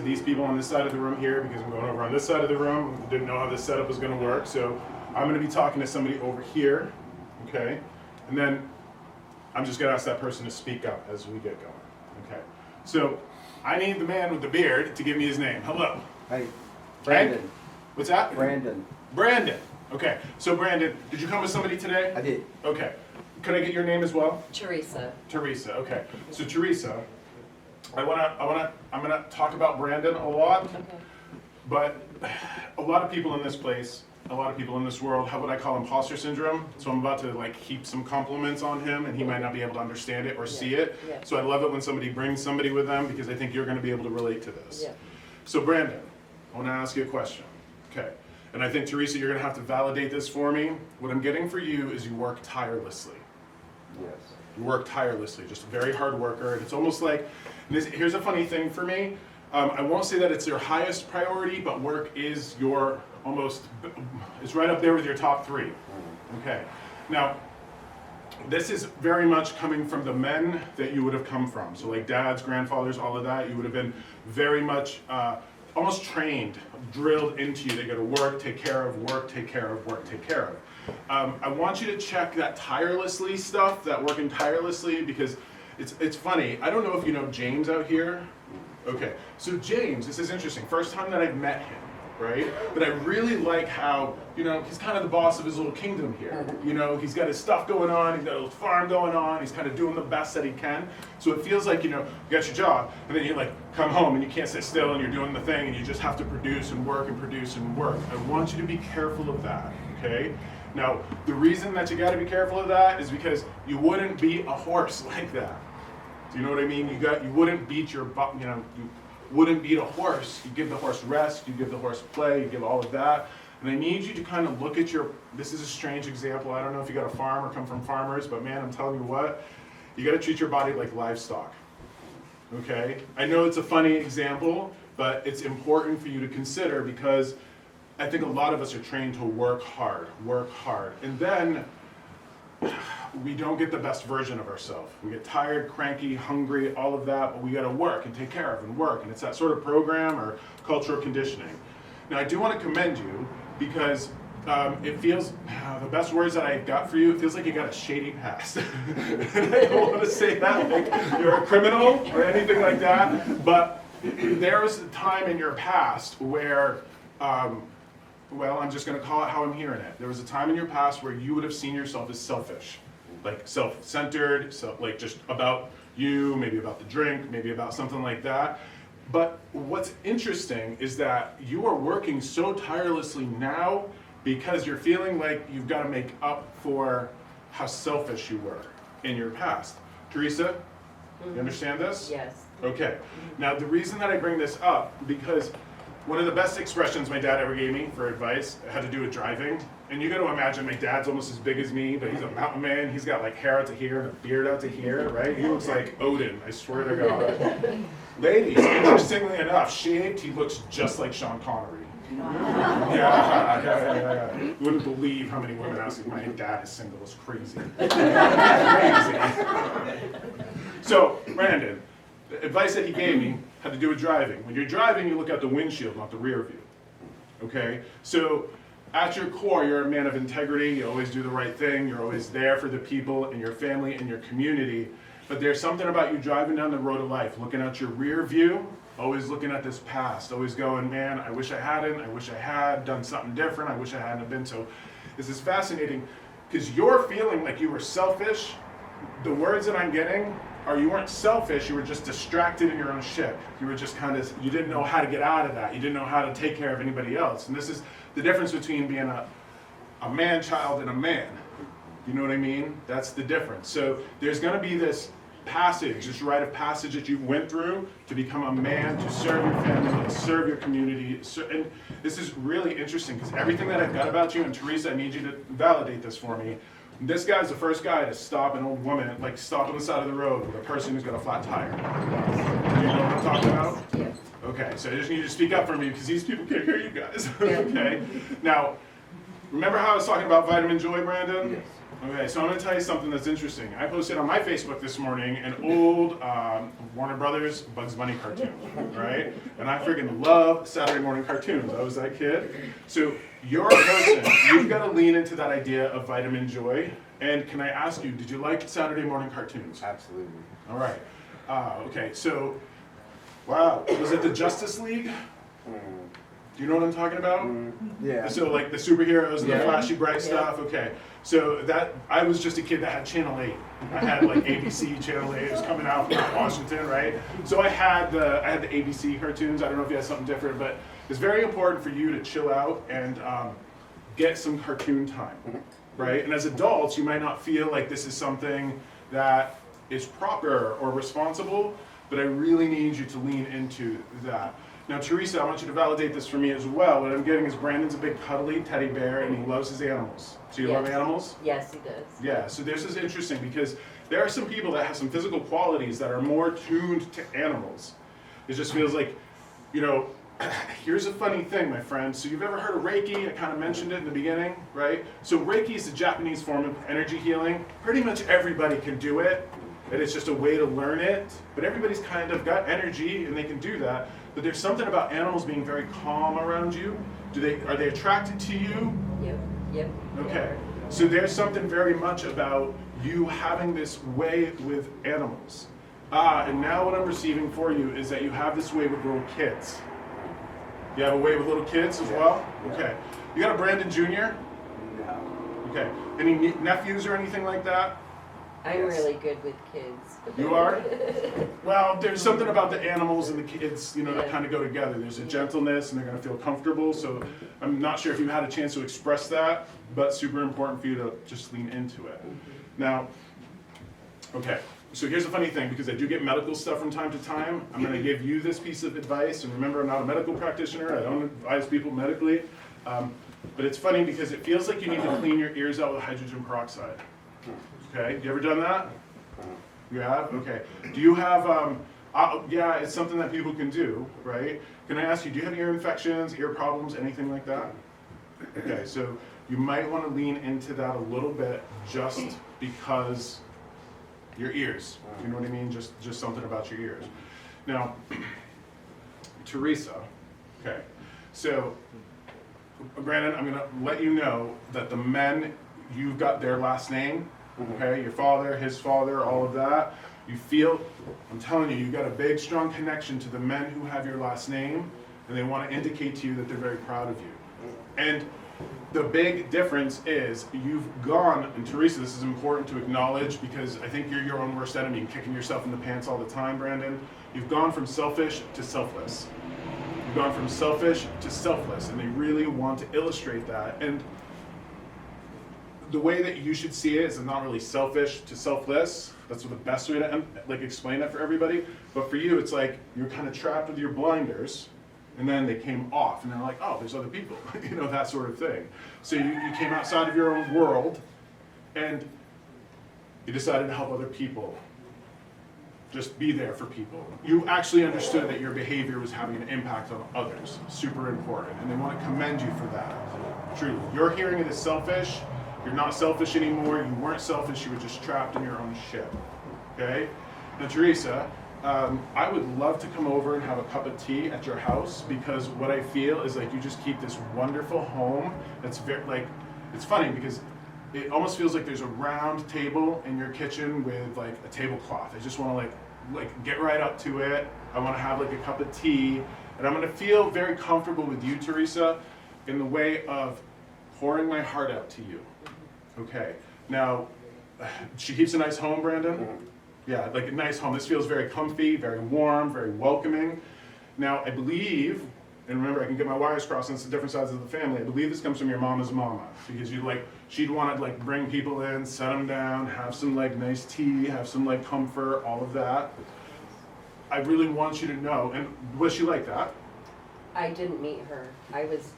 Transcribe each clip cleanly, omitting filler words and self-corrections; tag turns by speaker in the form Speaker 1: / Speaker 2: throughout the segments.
Speaker 1: to these people on this side of the room here because I'm going over on this side of the room. Didn't know how this setup was going to work, so I'm going to be talking to somebody over here, okay? And then I'm just going to ask that person to speak up as we get going, okay? So I need the man with the beard to give me his name. Hello.
Speaker 2: Hey, Brandon.
Speaker 1: Hey? What's that?
Speaker 2: Brandon.
Speaker 1: Brandon. Okay. So Brandon, did you come with somebody today?
Speaker 2: I did.
Speaker 1: Okay. Could I get your name as well?
Speaker 3: Theresa.
Speaker 1: Theresa. Okay. So Theresa, I'm gonna talk about Brandon a lot,
Speaker 3: Okay.
Speaker 1: but a lot of people in this place, a lot of people in this world have what I call imposter syndrome. So I'm about to like heap some compliments on him, and he might not be able to understand it or see it.
Speaker 3: Yeah.
Speaker 1: So I love it when somebody brings somebody with them because I think you're going to be able to relate to this.
Speaker 3: Yeah.
Speaker 1: So Brandon, I want to ask you a question. Okay. And I think, Theresa, you're going to have to validate this for me. What I'm getting for you is you work tirelessly.
Speaker 2: Yes.
Speaker 1: You work tirelessly, just a very hard worker. And it's almost like, here's a funny thing for me. I won't say that it's your highest priority, but work is your it's right up there with your top three. Okay. Now, this is very much coming from the men that you would have come from. So like dads, grandfathers, all of that, you would have been very much almost trained, drilled into you. They go to work, take care of, work, take care of, work, take care of. I want you to check that tirelessly stuff, that working tirelessly, because it's funny. I don't know if you know James out here. Okay, so James, this is interesting. First time that I've met him, right? But I really like how, he's kind of the boss of his little kingdom here. He's got his stuff going on, he's got a little farm going on, he's kind of doing the best that he can. So it feels like, you got your job, and then you like come home and you can't sit still and you're doing the thing and you just have to produce and work and produce and work. I want you to be careful of that, okay? Now, the reason that you gotta be careful of that is because you wouldn't beat a horse like that. Do you know what I mean? You wouldn't beat you wouldn't beat a horse. You give the horse rest, you give the horse play, you give all of that. And I need you to kind of look at this is a strange example. I don't know if you got a farm or come from farmers, but man, I'm telling you what, you gotta treat your body like livestock, okay? I know it's a funny example, but it's important for you to consider because I think a lot of us are trained to work hard, and then we don't get the best version of ourselves. We get tired, cranky, hungry, all of that, but we gotta work and take care of and work, and it's that sort of program or cultural conditioning. Now I do wanna commend you because it feels, the best words that I got for you, it feels like you got a shady past. And I don't wanna say that like you're a criminal or anything like that, but there was a time in your past where, well, I'm just going to call it how I'm hearing it. There was a time in your past where you would have seen yourself as selfish, like self-centered, like just about you, maybe about the drink, maybe about something like that. But what's interesting is that you are working so tirelessly now because you're feeling like you've got to make up for how selfish you were in your past. Theresa, you understand this?
Speaker 3: Yes.
Speaker 1: Okay. Now, the reason that I bring this up, because one of the best expressions my dad ever gave me for advice had to do with driving. And you got to imagine my dad's almost as big as me, but he's a mountain man. He's got like hair out to here and a beard out to here, right? He looks like Odin, I swear to God. Ladies, interestingly enough, shaved, he looks just like Sean Connery. Yeah. You wouldn't believe how many women ask if my dad is single. It's crazy. Crazy. So, Brandon, the advice that he gave me had to do with driving. When you're driving, you look out the windshield, not the rear view. Okay? So, at your core, you're a man of integrity. You always do the right thing. You're always there for the people in your family and your community. But there's something about you driving down the road of life, looking out your rear view, always looking at this past, always going, man, I wish I hadn't. I wish I had done something different. I wish I hadn't been. So, this is fascinating because you're feeling like you were selfish. The words that I'm getting are you weren't selfish, you were just distracted in your own ship. You were just you didn't know how to get out of that. You didn't know how to take care of anybody else. And this is the difference between being a man-child and a man. You know what I mean? That's the difference. So there's gonna be this passage, this rite of passage that you went through to become a man, to serve your family, to serve your community. And this is really interesting because everything that I've got about you, and Theresa, I need you to validate this for me. This guy's the first guy to stop an old woman, like stop on the side of the road with a person who's got a flat tire. Do you know what I'm talking about?
Speaker 3: Yes.
Speaker 1: Okay, so I just need you to speak up for me because these people can't hear you guys. Okay. Now, remember how I was talking about Vitamin Joy, Brandon?
Speaker 2: Yes.
Speaker 1: Okay, so I'm going to tell you something that's interesting. I posted on my Facebook this morning an old Warner Brothers Bugs Bunny cartoon, right? And I freaking love Saturday morning cartoons. I was that kid. So you're a person, you've got to lean into that idea of vitamin joy. And can I ask you, did you like Saturday morning cartoons?
Speaker 2: Absolutely.
Speaker 1: All right. Okay, so, wow, was it the Justice League? Do you know what I'm talking about?
Speaker 2: Yeah.
Speaker 1: So like the superheroes and the
Speaker 2: Yeah.
Speaker 1: flashy bright stuff, okay. So that, I was just a kid that had Channel 8. I had like ABC Channel 8, it was coming out from Washington, right? So I had the ABC cartoons. I don't know if you had something different, but it's very important for you to chill out and get some cartoon time, right? And as adults, you might not feel like this is something that is proper or responsible, but I really need you to lean into that. Now, Theresa, I want you to validate this for me as well. What I'm getting is Brandon's a big cuddly teddy bear and he loves his animals. So you love animals?
Speaker 3: Yes, he does.
Speaker 1: Yeah, so this is interesting because there are some people that have some physical qualities that are more tuned to animals. It just feels like, you know, here's a funny thing, my friend. So you've ever heard of Reiki? I kind of mentioned it in the beginning, right? So Reiki is the Japanese form of energy healing. Pretty much everybody can do it. And it's just a way to learn it. But everybody's kind of got energy and they can do that. But there's something about animals being very calm around you. Are they attracted to you?
Speaker 3: Yep.
Speaker 1: Okay. So there's something very much about you having this way with animals. And now what I'm receiving for you is that you have this way with little kids. You have a way with little kids as well? Okay. You got a Brandon Jr.?
Speaker 2: No.
Speaker 1: Okay. Any nephews or anything like that?
Speaker 3: I'm really good with kids.
Speaker 1: You are? Well, there's something about the animals and the kids, you know, that kind of go together. There's a gentleness and they're going to feel comfortable. So I'm not sure if you had a chance to express that, but super important for you to just lean into it. Now, okay, so here's the funny thing, because I do get medical stuff from time to time. I'm going to give you this piece of advice. And remember, I'm not a medical practitioner. I don't advise people medically. But it's funny because it feels like you need to clean your ears out with hydrogen peroxide. Okay, you ever done that? You have? Okay. Do you have, yeah, it's something that people can do, right? Can I ask you, do you have ear infections, ear problems, anything like that? Okay, so you might want to lean into that a little bit just because your ears. Do you know what I mean? Just something about your ears. Now, Theresa, okay, so Brandon, I'm going to let you know that the men, you've got their last name. Okay, your father, his father, all of that. You feel, I'm telling you, you've got a big, strong connection to the men who have your last name, and they want to indicate to you that they're very proud of you. And the big difference is you've gone, and Theresa, this is important to acknowledge because I think you're your own worst enemy and kicking yourself in the pants all the time, Brandon. You've gone from selfish to selfless. You've gone from selfish to selfless, and they really want to illustrate that. And the way that you should see it is not really selfish to selfless. That's the best way to explain that for everybody. But for you, it's like you're kind of trapped with your blinders, and then they came off, and they're like, oh, there's other people, you know, that sort of thing. So you came outside of your own world, and you decided to help other people. Just be there for people. You actually understood that your behavior was having an impact on others. Super important, and they want to commend you for that. Truly, you're hearing it as selfish. You're not selfish anymore. You weren't selfish. You were just trapped in your own ship. Okay? Now, Theresa, I would love to come over and have a cup of tea at your house because what I feel is like you just keep this wonderful home. That's very it's funny because it almost feels like there's a round table in your kitchen with like a tablecloth. I just want to like get right up to it. I want to have like a cup of tea, and I'm going to feel very comfortable with you, Theresa, in the way of pouring my heart out to you. Okay, now, she keeps a nice home, Brandon? Yeah, like a nice home. This feels very comfy, very warm, very welcoming. Now, I believe, and remember I can get my wires crossed since the different sides of the family, I believe this comes from your mama's mama. Because she'd want to bring people in, set them down, have some nice tea, have some comfort, all of that. I really want you to know, and was she like that?
Speaker 3: I didn't meet her. I was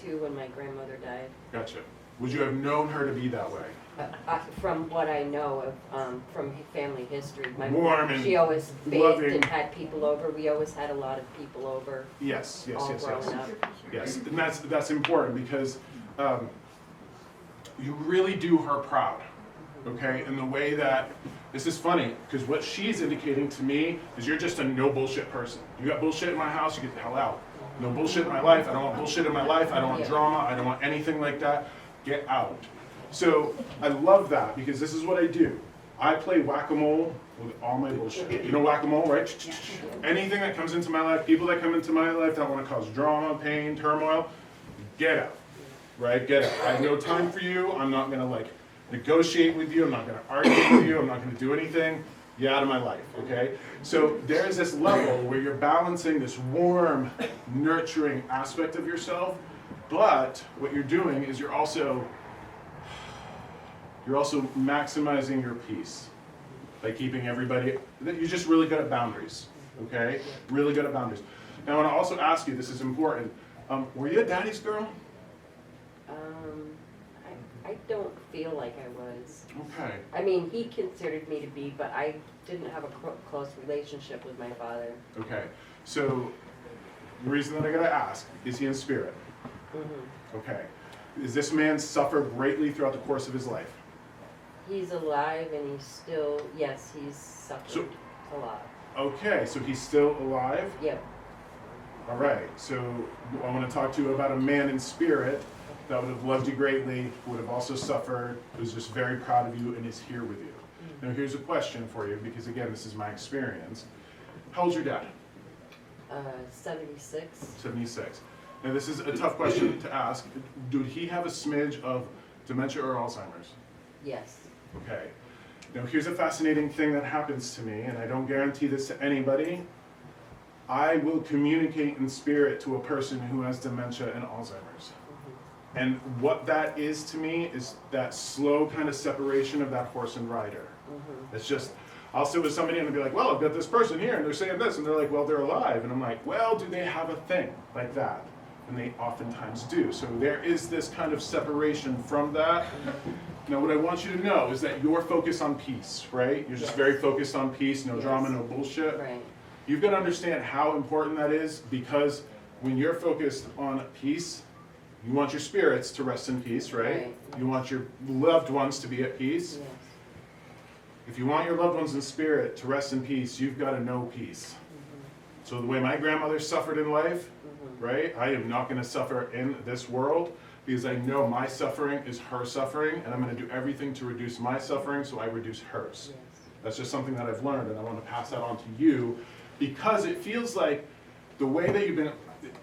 Speaker 3: 2 when my grandmother died.
Speaker 1: Gotcha. Would you have known her to be that way?
Speaker 3: From what I know of, from family history,
Speaker 1: Warm and
Speaker 3: she always bathed
Speaker 1: loving.
Speaker 3: and had people over. We always had a lot of people over.
Speaker 1: Yes.
Speaker 3: All growing up.
Speaker 1: Yes, and that's important because you really do her proud, okay? In the way that, this is funny, because what she's indicating to me is you're just a no bullshit person. You got bullshit in my house, you get the hell out. No bullshit in my life, I don't want bullshit in my life, I don't want drama, I don't want anything like that. Get out. So I love that because this is what I do. I play whack-a-mole with all my bullshit. You know whack-a-mole, right? Anything that comes into my life, people that come into my life that want to cause drama, pain, turmoil, get out, right? Get out. I have no time for you. I'm not going to like negotiate with you. I'm not going to argue with you. I'm not going to do anything. Get out of my life, okay? So there's this level where you're balancing this warm, nurturing aspect of yourself, but what you're doing is you're also maximizing your peace by keeping everybody, you're just really good at boundaries, okay? Really good at boundaries. Now I want to also ask you, this is important, were you a daddy's girl?
Speaker 3: I don't feel like I was.
Speaker 1: Okay.
Speaker 3: I mean, he considered me to be, but I didn't have a close relationship with my father.
Speaker 1: Okay, so the reason that I gotta ask, is he in spirit?
Speaker 3: Mm-hmm.
Speaker 1: Okay. Does this man suffer greatly throughout the course of his life?
Speaker 3: He's alive and he's still, yes, he's suffered a lot.
Speaker 1: Okay, so he's still alive?
Speaker 3: Yep.
Speaker 1: All right, so I want to talk to you about a man in spirit that would have loved you greatly, would have also suffered, who's just very proud of you and is here with you. Now here's a question for you, because again, this is my experience. How old's your dad?
Speaker 3: 76.
Speaker 1: 76. Now this is a tough question to ask. Did he have a smidge of dementia or Alzheimer's?
Speaker 3: Yes.
Speaker 1: Okay. Now here's a fascinating thing that happens to me, and I don't guarantee this to anybody. I will communicate in spirit to a person who has dementia and Alzheimer's. And what that is to me is that slow kind of separation of that horse and rider. It's just, I'll sit with somebody and I'll be like, well, I've got this person here and they're saying this, and they're like, well, they're alive. And I'm like, well, do they have a thing like that? And they oftentimes do. So there is this kind of separation from that. Now, what I want you to know is that you're focused on peace, right? You're just very focused on peace, no drama, no bullshit.
Speaker 3: Right.
Speaker 1: You've got to understand how important that is, because when you're focused on peace, you want your spirits to rest in peace, right? You want your loved ones to be at peace.
Speaker 3: Yes.
Speaker 1: If you want your loved ones in spirit to rest in peace, you've got to know peace. So the way my grandmother suffered in life, right? I am not going to suffer in this world, because I know my suffering is her suffering, and I'm going to do everything to reduce my suffering so I reduce hers.
Speaker 3: Yes.
Speaker 1: That's just something that I've learned, and I want to pass that on to you, because it feels like the way that you've been,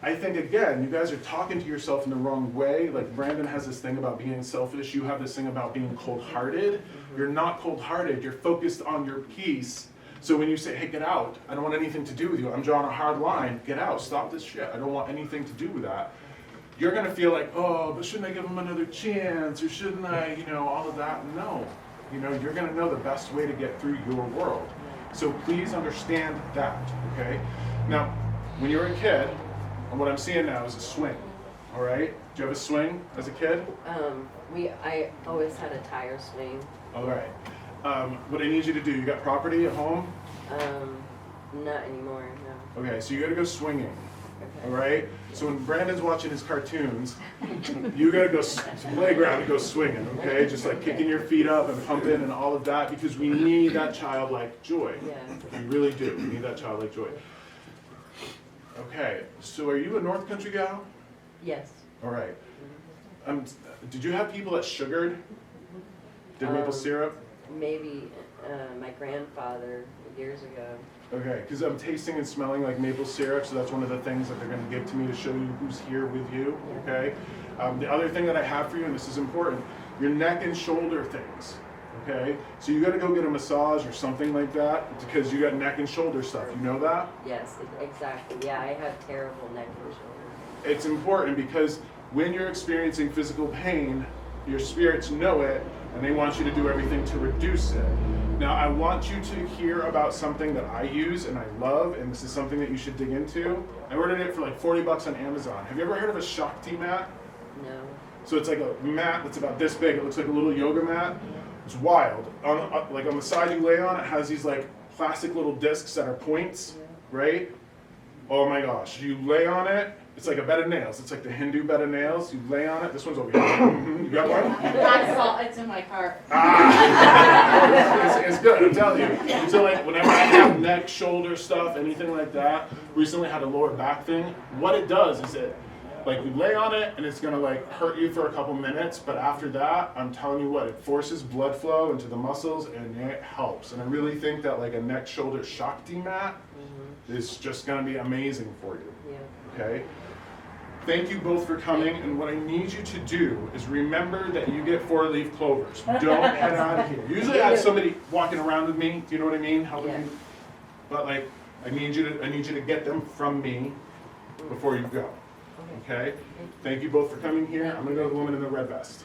Speaker 1: I think, again, you guys are talking to yourself in the wrong way. Like Brandon has this thing about being selfish. You have this thing about being cold-hearted. You're not cold-hearted. You're focused on your peace. So when you say, hey, get out, I don't want anything to do with you. I'm drawing a hard line. Get out. Stop this shit. I don't want anything to do with that. You're going to feel like, oh, but shouldn't I give him another chance? Or shouldn't I, all of that? No. You're going to know the best way to get through your world. So please understand that, okay? Now, when you were a kid, and what I'm seeing now is a swing, all right? Do you have a swing as a kid?
Speaker 3: I always had a tire swing.
Speaker 1: All right. What I need you to do, you got property at home?
Speaker 3: Not anymore, no.
Speaker 1: Okay, so you gotta go swinging,
Speaker 3: Okay.
Speaker 1: all right? So when Brandon's watching his cartoons, you gotta go to the playground and go swinging, okay? Just like kicking your feet up and pumping and all of that, because we need that childlike joy.
Speaker 3: Yeah.
Speaker 1: We really do. We need that childlike joy. Okay, so are you a North Country gal?
Speaker 3: Yes.
Speaker 1: All right. Did you have people that sugared? Did maple syrup?
Speaker 3: Maybe my grandfather years ago.
Speaker 1: Okay, because I'm tasting and smelling like maple syrup, so that's one of the things that they're going to give to me to show you who's here with you, okay? The other thing that I have for you, and this is important, your neck and shoulder things, okay? So you got to go get a massage or something like that, because you got neck and shoulder stuff, you know that?
Speaker 3: Yes, exactly. Yeah, I have terrible neck and shoulder.
Speaker 1: It's important because when you're experiencing physical pain, your spirits know it, and they want you to do everything to reduce it. Now, I want you to hear about something that I use and I love, and this is something that you should dig into. I ordered it for like 40 bucks on Amazon. Have you ever heard of a Shakti mat?
Speaker 3: No.
Speaker 1: So it's like a mat that's about this big. It looks like a little yoga mat. It's wild. Like on the side you lay on, it has these like plastic little discs that are points, right? Oh my gosh. You lay on it, It's like a bed of nails. It's like the Hindu bed of nails. You lay on it. This one's over here. You got one?
Speaker 4: It's in my car.
Speaker 1: It's good, I'm telling you. So like whenever I have neck, shoulder stuff, anything like that, recently had a lower back thing, what it does is it, like you lay on it and it's gonna like hurt you for a couple minutes, but after that, I'm telling you what, it forces blood flow into the muscles and it helps. And I really think that like a neck, shoulder Shakti mat is just gonna be amazing for you,
Speaker 3: Yeah.
Speaker 1: okay? Thank you both for coming, and what I need you to do is remember that you get 4-leaf clovers. Don't head out of here. Usually I have somebody walking around with me, do you know what I mean? Helping
Speaker 3: Yeah.
Speaker 1: you. But like, I need you to get them from me before you go. Okay? Thank you both for coming here. I'm gonna go to the woman in the red vest.